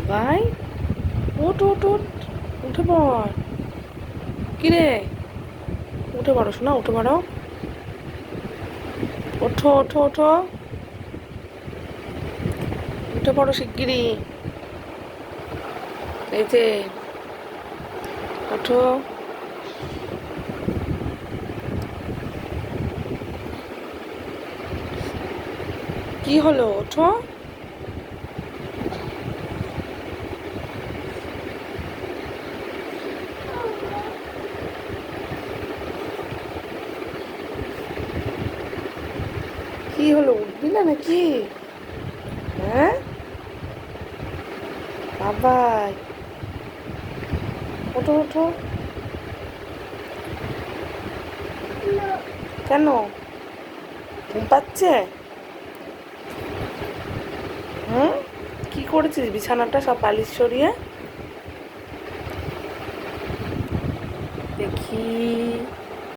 বাবাই, ওঠ ওঠ ওঠ, উঠে পড়। কিরে, উঠে পড়ো শোনা, উঠে পড়ো, ওঠো ওঠো ওঠো, উঠে পড়ো শিগগিরি। এই যে, ওঠো। কি হলো, ওঠো। কি হলো, উঠবি না নাকি? হ্যাঁ বাবাই, ওঠো ওঠো। কেন, ঘুম পাচ্ছে? হুম, কি করেছিস বিছানাটা সব বালিশ সরিয়ে? দেখি।